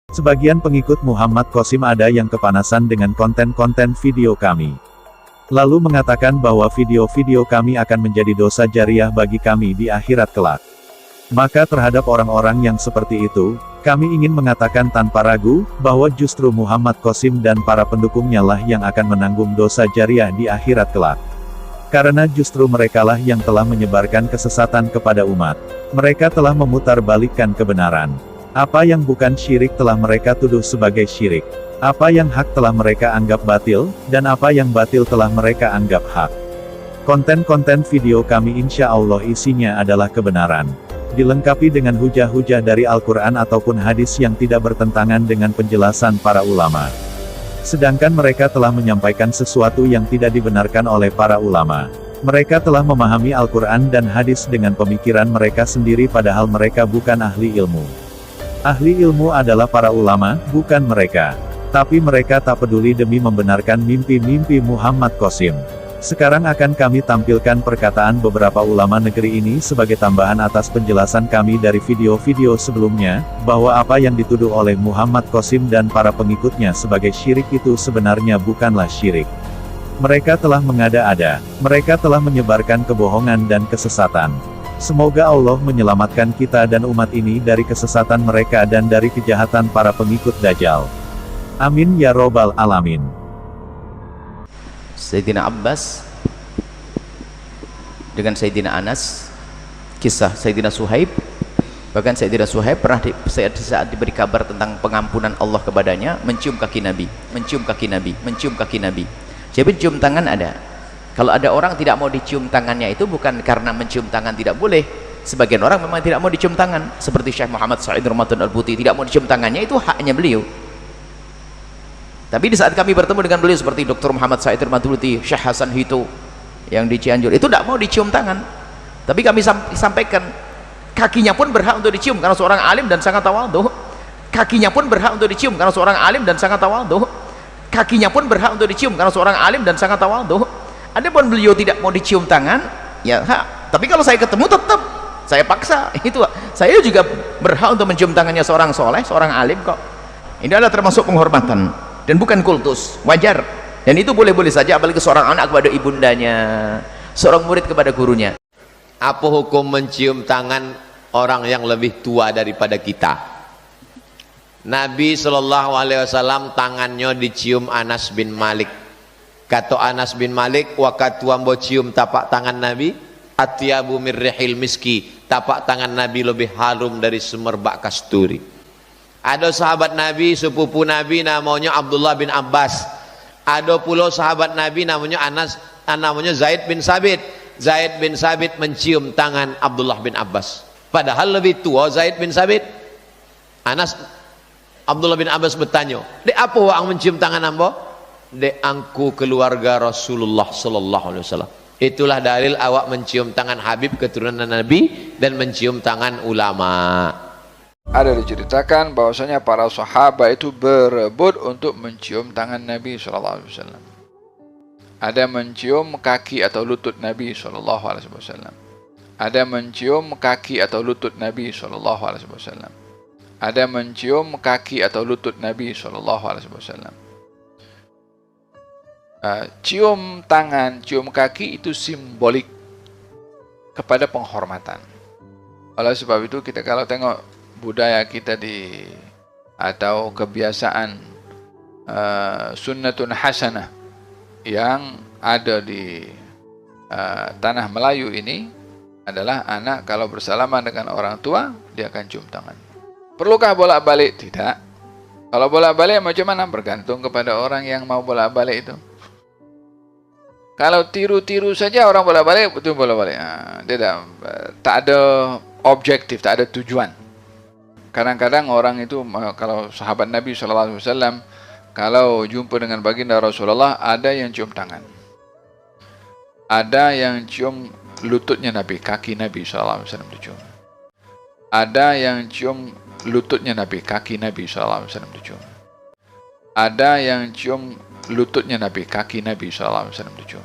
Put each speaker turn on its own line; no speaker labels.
Sebagian pengikut Muhammad Qasim ada yang kepanasan dengan konten-konten video kami. Lalu mengatakan bahwa video-video kami akan menjadi dosa jariah bagi kami di akhirat kelak. Maka terhadap orang-orang yang seperti itu, kami ingin mengatakan tanpa ragu, bahwa justru Muhammad Qasim dan para pendukungnya lah yang akan menanggung dosa jariah di akhirat kelak. Karena justru merekalah yang telah menyebarkan kesesatan kepada umat. Mereka telah memutarbalikkan kebenaran. Apa yang bukan syirik telah mereka tuduh sebagai syirik. Apa yang hak telah mereka anggap batil, dan apa yang batil telah mereka anggap hak. Konten-konten video kami insya Allah isinya adalah kebenaran. Dilengkapi dengan hujah-hujah dari Al-Quran ataupun hadis yang tidak bertentangan dengan penjelasan para ulama. Sedangkan mereka telah menyampaikan sesuatu yang tidak dibenarkan oleh para ulama. Mereka telah memahami Al-Quran dan hadis dengan pemikiran mereka sendiri padahal mereka bukan ahli ilmu. Ahli ilmu adalah para ulama, bukan mereka. Tapi mereka tak peduli demi membenarkan mimpi-mimpi Muhammad Qasim. Sekarang akan kami tampilkan perkataan beberapa ulama negeri ini sebagai tambahan atas penjelasan kami dari video-video sebelumnya, bahwa apa yang dituduh oleh Muhammad Qasim dan para pengikutnya sebagai syirik itu sebenarnya bukanlah syirik. Mereka telah mengada-ada, mereka telah menyebarkan kebohongan dan kesesatan. Semoga Allah menyelamatkan kita dan umat ini dari kesesatan mereka dan dari kejahatan para pengikut Dajjal. Amin ya robbal alamin.
Sayyidina Abbas dengan Sayyidina Anas, kisah Sayyidina Suhaib, bahkan Sayyidina Suhaib pernah saat diberi kabar tentang pengampunan Allah kepadanya, mencium kaki Nabi, mencium kaki Nabi, mencium kaki Nabi. Jadi cium tangan ada. Kalau ada orang tidak mau dicium tangannya itu bukan karena mencium tangan tidak boleh. Sebagian orang memang tidak mau dicium tangan, seperti Syekh Muhammad Sa'id Ramadan Al-Buti tidak mau dicium tangannya, itu haknya beliau. Tapi di saat kami bertemu dengan beliau seperti Dr. Muhammad Sa'id Al-Buti, Syekh Hasan Hito yang di Cianjur, itu tidak mau dicium tangan. Tapi kami sampaikan, kakinya pun berhak untuk dicium karena seorang alim dan sangat tawadhu. Kakinya pun berhak untuk dicium karena seorang alim dan sangat tawadhu. Kakinya pun berhak untuk dicium karena seorang alim dan sangat tawadhu. Adapun beliau tidak mau dicium tangan, ya hak. Tapi kalau saya ketemu tetap saya paksa. Itu saya juga berhak untuk mencium tangannya seorang soleh, seorang alim kok. Ini adalah termasuk penghormatan dan bukan kultus, wajar. Dan itu boleh-boleh saja, apalagi seorang anak kepada ibundanya, seorang murid kepada gurunya.
Apa hukum mencium tangan orang yang lebih tua daripada kita? Nabi SAW tangannya dicium Anas bin Malik. Kata Anas bin Malik, waktu ambo cium tapak tangan Nabi, atyabu mirrihil miski, tapak tangan Nabi lebih harum dari semerbak kasturi. Ada sahabat Nabi, sepupu Nabi namanya Abdullah bin Abbas. Ada pula sahabat Nabi namanya Zaid bin Sabit. Zaid bin Sabit mencium tangan Abdullah bin Abbas. Padahal lebih tua Zaid bin Sabit. Abdullah bin Abbas bertanya, "Dek apa wang mencium tangan ambo?" "Dek angku keluarga Rasulullah sallallahu alaihi wasallam." Itulah dalil awak mencium tangan Habib keturunan Nabi dan mencium tangan ulama.
Ada diceritakan bahwasanya para sahabat itu berebut untuk mencium tangan Nabi sallallahu alaihi wasallam. Ada mencium kaki atau lutut Nabi sallallahu alaihi wasallam. Ada mencium kaki atau lutut Nabi sallallahu alaihi wasallam. Ada mencium kaki atau lutut Nabi sallallahu alaihi wasallam. Cium tangan, cium kaki itu simbolik kepada penghormatan. Oleh sebab itu kita kalau tengok budaya kita atau kebiasaan sunnatun hasanah yang ada di tanah Melayu ini adalah anak kalau bersalaman dengan orang tua dia akan cium tangan. Perlukah bolak-balik? Tidak. Kalau bolak-balik macam mana? Bergantung kepada orang yang mau bolak-balik itu. Kalau tiru-tiru saja orang bolak-balik, betul bolak-balik. Dia tak ada objektif, tak ada tujuan. Kadang-kadang orang itu, kalau sahabat Nabi SAW, kalau jumpa dengan baginda Rasulullah, ada yang cium tangan. Ada yang cium lututnya Nabi, kaki Nabi SAW dicium. Ada yang cium lututnya Nabi, kaki Nabi SAW dicium. Ada yang cium lututnya Nabi, kaki Nabi SAW dicium.